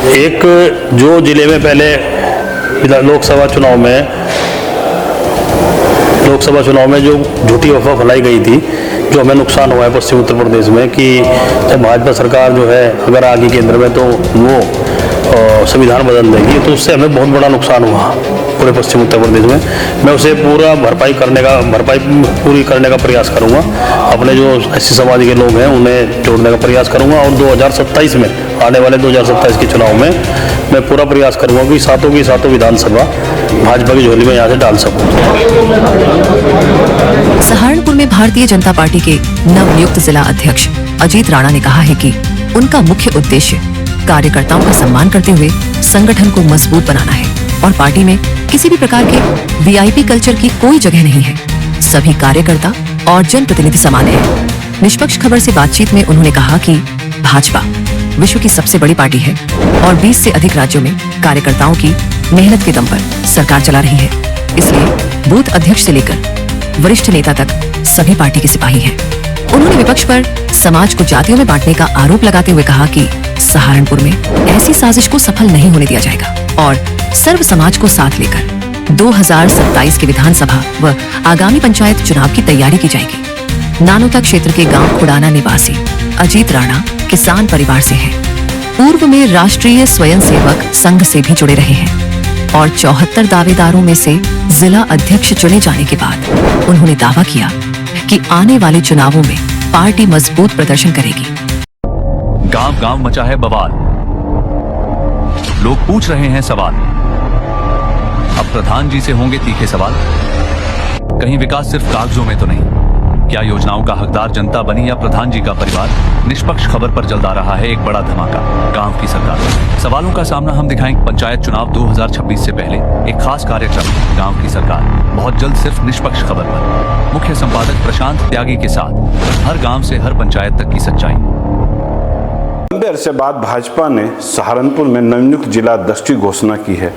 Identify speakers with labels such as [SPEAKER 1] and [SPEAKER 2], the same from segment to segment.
[SPEAKER 1] एक जो जिले में पहले लोकसभा चुनाव में जो झूठी अफवाह फैलाई गई थी, जो हमें नुकसान हुआ है पश्चिम उत्तर प्रदेश में, कि जब भाजपा सरकार जो है अगर आ गई केंद्र में तो वो संविधान बदल देगी, तो उससे हमें बहुत बड़ा नुकसान हुआ पूरे पश्चिम उत्तर प्रदेश में। मैं उसे भरपाई पूरी करने का प्रयास करूंगा। अपने जो एससी समाज के लोग हैं उन्हें जोड़ने का प्रयास करूंगा और 2027 में आने वाले 2027 के चुनाव में मैं पूरा प्रयास करूंगा कि सातों की सातों विधानसभा भाजपा की झोली में यहाँ से डाल सकूं।
[SPEAKER 2] सहारनपुर में भारतीय जनता पार्टी के नवनियुक्त जिला अध्यक्ष अजीत राणा ने कहा है कि उनका मुख्य उद्देश्य कार्यकर्ताओं का सम्मान करते हुए संगठन को मजबूत बनाना है और पार्टी में किसी भी प्रकार के वीआईपी कल्चर की कोई जगह नहीं है। सभी कार्यकर्ता और जनप्रतिनिधि समान हैं। निष्पक्ष खबर से बातचीत में उन्होंने कहा कि भाजपा विश्व की सबसे बड़ी पार्टी है और 20 से अधिक राज्यों में कार्यकर्ताओं की मेहनत के दम पर सरकार चला रही है। इसलिए बूथ अध्यक्ष से लेकर वरिष्ठ नेता तक सभी पार्टी के सिपाही हैं। उन्होंने विपक्ष पर समाज को जातियों में बांटने का आरोप लगाते हुए कहा कि सहारनपुर में ऐसी साजिश को सफल नहीं होने दिया जाएगा और सर्व समाज को साथ लेकर 2027 के विधानसभा व आगामी पंचायत चुनाव की तैयारी की जाएगी। नानोता क्षेत्र के गांव खुडाना निवासी अजीत राणा किसान परिवार से हैं। पूर्व में राष्ट्रीय स्वयंसेवक संघ से भी जुड़े रहे हैं और 74 दावेदारों में से जिला अध्यक्ष चुने जाने के बाद उन्होंने दावा किया कि आने वाले चुनावों में पार्टी मजबूत प्रदर्शन करेगी।
[SPEAKER 3] गांव गांव मचा है बवाल, लोग पूछ रहे हैं सवाल। अब प्रधान जी से होंगे तीखे सवाल। कहीं विकास सिर्फ कागजों में तो नहीं, क्या योजनाओं का हकदार जनता बनी या प्रधान जी का परिवार? निष्पक्ष खबर पर जल्द आ रहा है एक बड़ा धमाका, गांव की सरकार। सवालों का सामना हम दिखाएंगे पंचायत चुनाव 2026 से पहले एक खास कार्यक्रम गांव की सरकार, बहुत जल्द सिर्फ निष्पक्ष खबर पर। मुख्य संपादक प्रशांत त्यागी के साथ हर गांव से हर पंचायत तक की सच्चाई।
[SPEAKER 4] लंबे अरसे बाद भाजपा ने सहारनपुर में नवनियुक्त जिला अध्यक्ष की घोषणा की है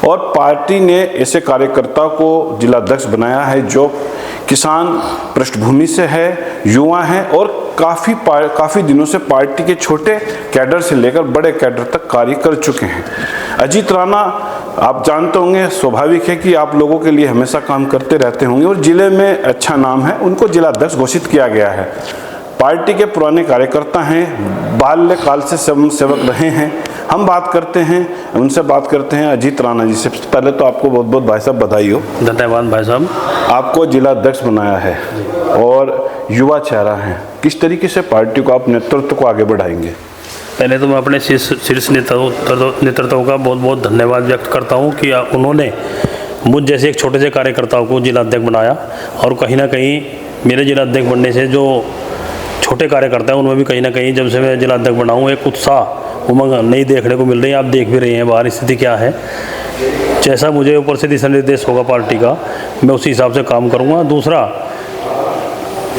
[SPEAKER 4] और पार्टी ने ऐसे कार्यकर्ता को जिला अध्यक्ष बनाया है जो किसान पृष्ठभूमि से है, युवा है और काफ़ी दिनों से पार्टी के छोटे कैडर से लेकर बड़े कैडर तक कार्य कर चुके हैं। अजीत राणा आप जानते होंगे, स्वाभाविक है कि आप लोगों के लिए हमेशा काम करते रहते होंगे और जिले में अच्छा नाम है, उनको जिला अध्यक्ष घोषित किया गया है। पार्टी के पुराने कार्यकर्ता हैं, बाल्यकाल से सेवक रहे हैं। हम उनसे बात करते हैं अजीत राणा जी से। पहले तो आपको बहुत बहुत भाई साहब बधाई हो।
[SPEAKER 1] धन्यवाद भाई साहब। आपको
[SPEAKER 4] जिला अध्यक्ष बनाया है और युवा चेहरा है, किस तरीके से पार्टी को आप नेतृत्व को आगे बढ़ाएंगे?
[SPEAKER 1] पहले तो मैं अपने शीर्ष नेतृत्व का बहुत बहुत धन्यवाद व्यक्त करता हूँ कि उन्होंने मुझ जैसे एक छोटे से कार्यकर्ताओं को जिला अध्यक्ष बनाया और कहीं ना कहीं मेरे जिला अध्यक्ष बनने से जो छोटे कार्यकर्ता हैं उनमें भी कहीं ना कहीं जब से मैं जिला अध्यक्ष बना हूँ एक उत्साह उमंग नहीं देखने को मिल रही है। आप देख भी रहे हैं बाहर स्थिति क्या है। जैसा मुझे ऊपर से दिशा निर्देश होगा पार्टी का, मैं उसी हिसाब से काम करूँगा। दूसरा,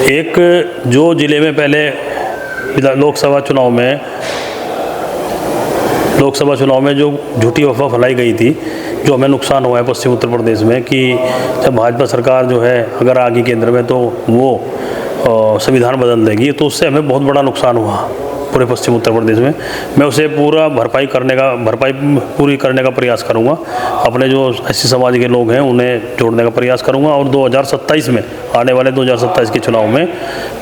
[SPEAKER 1] एक जो जिले में पहले लोकसभा चुनाव में जो झूठी अफवाह फैलाई गई थी, जो हमें नुकसान हुआ है पश्चिम उत्तर प्रदेश में, कि जब भाजपा सरकार जो है अगर आ गई केंद्र में तो वो संविधान बदल देगी, तो उससे हमें बहुत बड़ा नुकसान हुआ पूरे पश्चिम उत्तर प्रदेश में। मैं उसे भरपाई पूरी करने का प्रयास करूंगा। अपने जो एससी समाज के लोग हैं उन्हें जोड़ने का प्रयास करूंगा और 2027 में आने वाले 2027 के चुनाव में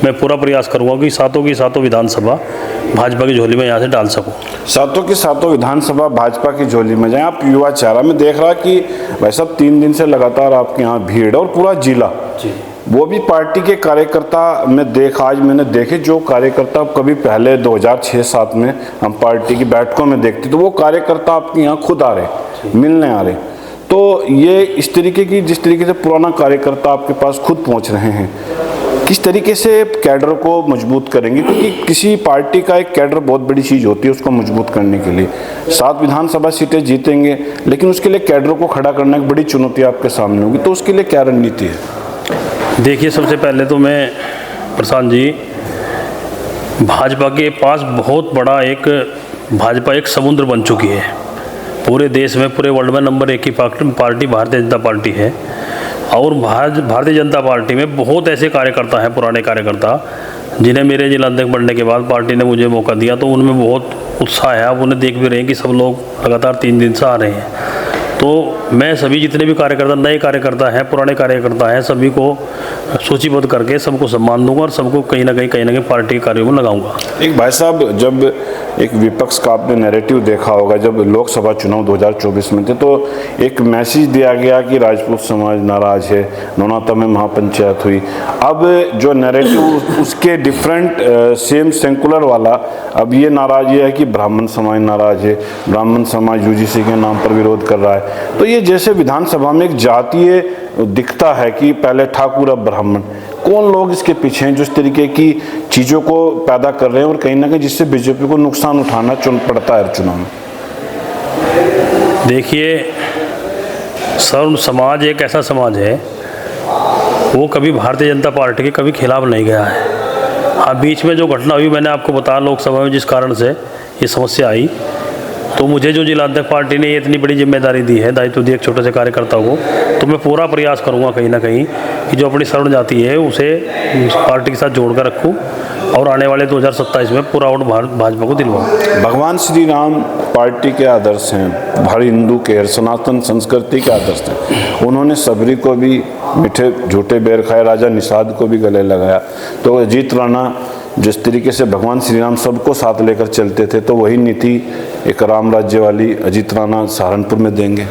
[SPEAKER 1] मैं पूरा प्रयास करूंगा कि सातों की सातों विधानसभा भाजपा की झोली में यहाँ से डाल सकूँ।
[SPEAKER 4] सातों की सातों विधानसभा भाजपा की झोली में जाए। आप युवा चेहरा में देख रहा कि भाई साहब 3 दिन से लगातार आपके यहाँ भीड़ और पूरा जिला
[SPEAKER 1] जी,
[SPEAKER 4] वो भी पार्टी के कार्यकर्ता आज मैंने देखे जो कार्यकर्ता कभी पहले 2006-7 में हम पार्टी की बैठकों में देखते तो वो कार्यकर्ता आपके यहाँ खुद आ रहे, मिलने आ रहे। तो ये इस तरीके की जिस तरीके से पुराना कार्यकर्ता आपके पास खुद पहुँच रहे हैं, किस तरीके से कैडर को मजबूत करेंगे? क्योंकि किसी पार्टी का एक कैडर बहुत बड़ी चीज़ होती है, उसको मजबूत करने के लिए 7 विधानसभा सीटें जीतेंगे, लेकिन उसके लिए कैडर को खड़ा करना एक बड़ी चुनौती आपके सामने होगी, तो उसके लिए क्या रणनीति है?
[SPEAKER 1] देखिए, सबसे पहले तो मैं प्रशांत जी, भाजपा के पास बहुत बड़ा भाजपा एक समुद्र बन चुकी है। पूरे देश में, पूरे वर्ल्ड में नंबर 1 की पार्टी भारतीय जनता पार्टी है और भारतीय जनता पार्टी में बहुत ऐसे कार्यकर्ता हैं, पुराने कार्यकर्ता, जिन्हें मेरे जिला अध्यक्ष बनने के बाद पार्टी ने मुझे मौका दिया तो उनमें बहुत उत्साह है। आप उन्हें देख भी रहे हैं कि सब लोग लगातार 3 दिन से आ रहे हैं। तो मैं सभी जितने भी कार्यकर्ता, नए कार्यकर्ता हैं, पुराने कार्यकर्ता हैं, सभी को सूचीबद्ध करके सबको सम्मान दूंगा और सबको कहीं ना कहीं पार्टी के कार्यों में लगाऊंगा।
[SPEAKER 4] एक भाई साहब, जब एक विपक्ष का आपने नैरेटिव देखा होगा, जब लोकसभा चुनाव 2024 में थे तो एक मैसेज दिया गया कि राजपूत समाज नाराज है, नौनाता में महापंचायत हुई। अब जो नैरेटिव उसके डिफरेंट सेम सेंकुलर वाला, अब ये नाराज ये है कि ब्राह्मण समाज नाराज है, ब्राह्मण समाज यूजीसी के नाम पर विरोध कर रहा है। तो ये जैसे विधानसभा में एक जातीय दिखता है कि पहले ठाकुर अब ब्राह्मण, कौन लोग इसके पीछे हैं जो इस तरीके की चीज़ों को पैदा कर रहे हैं और कहीं ना कहीं जिससे बीजेपी को नुकसान उठाना पड़ता है चुनाव में?
[SPEAKER 1] देखिए, सर्व समाज एक ऐसा समाज है, वो कभी भारतीय जनता पार्टी के कभी खिलाफ नहीं गया है। हाँ, बीच में जो घटना हुई मैंने आपको बताया लोकसभा में, जिस कारण से ये समस्या आई, तो मुझे जो जिला अध्यक्ष पार्टी ने ये इतनी बड़ी जिम्मेदारी दी है, दायित्व दिया एक छोटे से कार्यकर्ता को, तो मैं पूरा प्रयास करूंगा कहीं ना कहीं कि जो अपनी शरण जाति है उसे पार्टी के साथ जोड़कर रखूं और आने वाले 2027 में पूरा वोट भाजपा को दिलवाऊं।
[SPEAKER 4] भगवान श्री राम पार्टी के आदर्श हैं, हर हिंदू के, सनातन संस्कृति के आदर्श हैं। उन्होंने सबरी को भी मीठे झूठे बेर खाए, राजा निषाद को भी गले लगाया। तो अजीत राणा जिस तरीके से भगवान श्री राम सबको साथ लेकर चलते थे, तो वही नीति एक राम राज्य वाली अजीत राणा सहारनपुर में देंगे?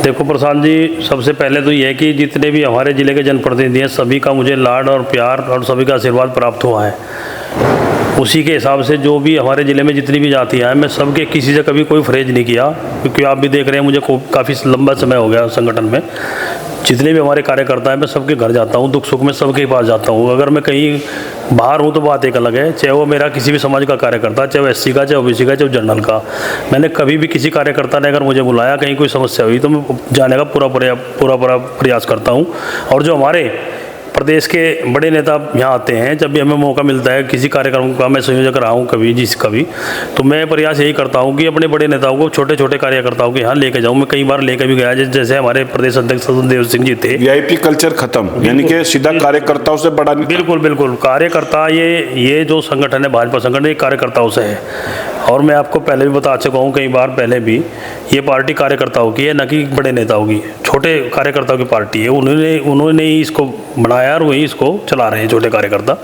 [SPEAKER 1] देखो प्रशांत जी, सबसे पहले तो ये है कि जितने भी हमारे ज़िले के जनप्रतिनिधि हैं, सभी का मुझे लाड और प्यार और सभी का आशीर्वाद प्राप्त हुआ है। उसी के हिसाब से जो भी हमारे ज़िले में जितनी भी जातियाँ हैं, मैं सबके किसी से कभी कोई फरेज नहीं किया, क्योंकि आप भी देख रहे हैं मुझे काफ़ी लंबा समय हो गया संगठन में। जितने भी हमारे कार्यकर्ता हैं, मैं सबके घर जाता हूँ, दुख सुख में सबके पास जाता हूँ। अगर मैं कहीं बाहर हूँ तो बात एक अलग है, चाहे वो मेरा किसी भी समाज का कार्यकर्ता, चाहे वो एससी का, चाहे ओबीसी का, चाहे जनरल का। मैंने कभी भी किसी कार्यकर्ता ने अगर मुझे बुलाया, कहीं कोई समस्या हुई, तो मैं जाने का पूरा प्रयास करता हूँ। और जो हमारे प्रदेश के बड़े नेता यहाँ आते हैं, जब भी हमें मौका मिलता है, किसी कार्यक्रम का मैं संयोजक रहा हूँ कभी, तो मैं प्रयास यही करता हूँ कि अपने बड़े नेताओं को छोटे छोटे कार्यकर्ताओं के यहाँ लेके जाऊँ। मैं कई बार लेके भी गया, जैसे हमारे प्रदेश अध्यक्ष देव सिंह जी थे।
[SPEAKER 4] वीआईपी कल्चर खत्म, यानी कि सीधा कार्यकर्ताओं से बड़ा नहीं।
[SPEAKER 1] बिल्कुल कार्यकर्ता, ये जो संगठन है भाजपा संगठन, ये कार्यकर्ताओं से है। और मैं आपको पहले भी बता चुका हूँ कई बार पहले भी, ये पार्टी कार्यकर्ताओं की है, न कि बड़े नेताओं की। छोटे कार्यकर्ताओं की पार्टी है, उन्होंने ही इसको बनाया और वही इसको चला रहे हैं छोटे कार्यकर्ता।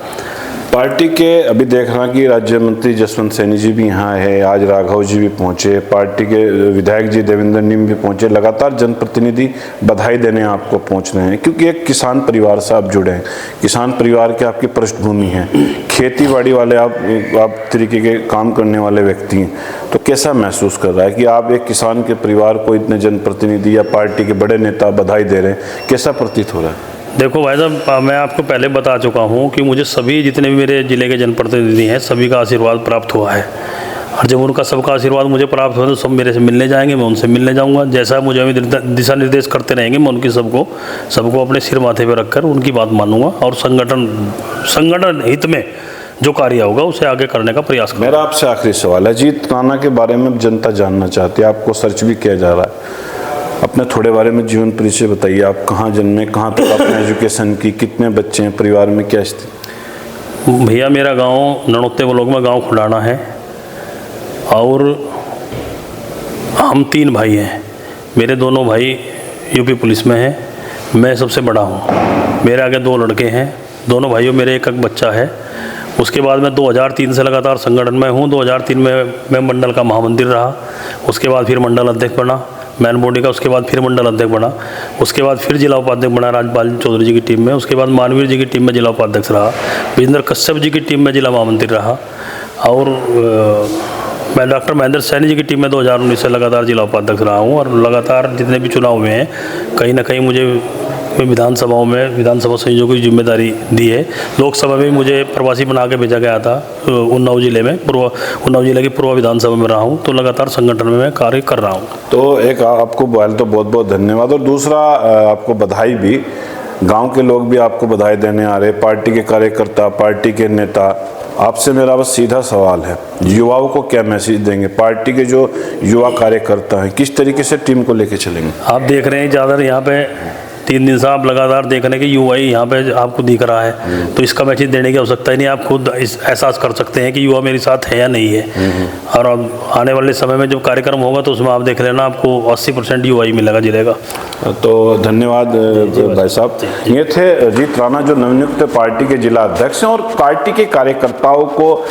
[SPEAKER 4] पार्टी के अभी देख रहा कि राज्य मंत्री जसवंत सैनी जी भी यहाँ है, आज राघव जी भी पहुँचे, पार्टी के विधायक जी देवेंद्र नीम भी पहुँचे। लगातार जनप्रतिनिधि बधाई देने आपको पहुँच रहे हैं, क्योंकि एक किसान परिवार से आप जुड़े हैं, किसान परिवार के आपकी पृष्ठभूमि है, खेती-बाड़ी वाले आप तरीके के काम करने वाले व्यक्ति हैं। तो कैसा महसूस कर रहा है कि आप एक किसान के परिवार को इतने जनप्रतिनिधि या पार्टी के बड़े नेता बधाई दे रहे हैं, कैसा प्रतीत हो रहा है?
[SPEAKER 1] देखो भाई साहब, मैं आपको पहले बता चुका हूँ कि मुझे सभी जितने भी मेरे ज़िले के जनप्रतिनिधि हैं, सभी का आशीर्वाद प्राप्त हुआ है। और जब उनका सबका आशीर्वाद मुझे प्राप्त हुआ तो सब मेरे से मिलने जाएंगे, मैं उनसे मिलने जाऊँगा। जैसा मुझे दिशा निर्देश करते रहेंगे, मैं उनकी सबको अपने सिर माथे पर रखकर उनकी बात मानूंगा और संगठन हित में जो कार्य होगा उसे आगे करने का प्रयास करूँगा।
[SPEAKER 4] मेरा आपसे आखिरी सवाल है, अजीत राणा के बारे में जनता जानना चाहती है, आपको सर्च भी किया जा रहा है। अपने थोड़े बारे में जीवन परिचय बताइए, आप कहाँ जन्मे, कहाँ तक आपने एजुकेशन की, कितने बच्चे हैं, परिवार में क्या स्थिति?
[SPEAKER 1] भैया, मेरा गांव ननौते ब्लॉक में गांव खुडाना है और हम 3 भाई हैं। मेरे दोनों भाई यूपी पुलिस में हैं, मैं सबसे बड़ा हूँ। मेरे आगे 2 लड़के हैं, दोनों भाइयों मेरे एक बच्चा है। उसके बाद मैं 2003 से लगातार संगठन में हूँ। 2003 में मैं मंडल का महामंत्री रहा, उसके बाद फिर मंडल अध्यक्ष बना मैन बॉडी का, उसके बाद फिर मंडल अध्यक्ष बना, उसके बाद फिर जिला उपाध्यक्ष बना राजपाल चौधरी जी की टीम में, उसके बाद मानवीर जी की टीम में जिला उपाध्यक्ष रहा, विजेंद्र कश्यप जी की टीम में जिला महामंत्री रहा और मैं डॉक्टर महेंद्र सैनी जी की टीम में 2019 से लगातार जिला उपाध्यक्ष रहा हूँ। और लगातार जितने भी चुनाव हुए हैं, कहीं ना कहीं मुझे विधानसभा संयोजकों की जिम्मेदारी दी है। लोकसभा में मुझे प्रवासी बना के भेजा गया था उन्नाव जिले में, उन्नाव जिले की पूर्व विधानसभा में रहा हूँ। तो लगातार संगठन में मैं कार्य कर रहा हूँ। तो
[SPEAKER 4] एक आपको पहले तो बहुत बहुत धन्यवाद, और दूसरा आपको बधाई भी। गांव के लोग भी आपको बधाई देने आ रहे, पार्टी के कार्यकर्ता, पार्टी के नेता। आपसे मेरा बस सीधा सवाल है, युवाओं को क्या मैसेज देंगे? पार्टी के जो युवा कार्यकर्ता हैं, किस तरीके से टीम को लेके चलेंगे?
[SPEAKER 1] आप देख रहे हैं ज़्यादातर यहाँ पे 3 दिन से आप लगातार देख रहे हैं कि युवा ही यहाँ पे आपको दिख रहा है, तो इसका मैसेज देने की आवश्यकता ही नहीं, आप खुद एहसास कर सकते हैं कि युवा मेरे साथ है या नहीं है। और अब आने वाले समय में जब कार्यक्रम होगा तो उसमें आप देख लेना, आपको 80% युवा ही मिलेगा जिले का।
[SPEAKER 4] तो धन्यवाद भाई साहब। ये थे अजीत राणा जो नवनियुक्त पार्टी के जिला अध्यक्ष हैं और पार्टी के कार्यकर्ताओं को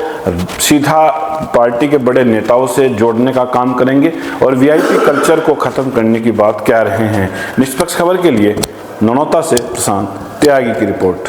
[SPEAKER 4] सीधा पार्टी के बड़े नेताओं से जोड़ने का काम करेंगे और वीआईपी कल्चर को खत्म करने की बात कह रहे हैं। निष्पक्ष खबर के लिए नौनौता से प्रशांत त्यागी की रिपोर्ट।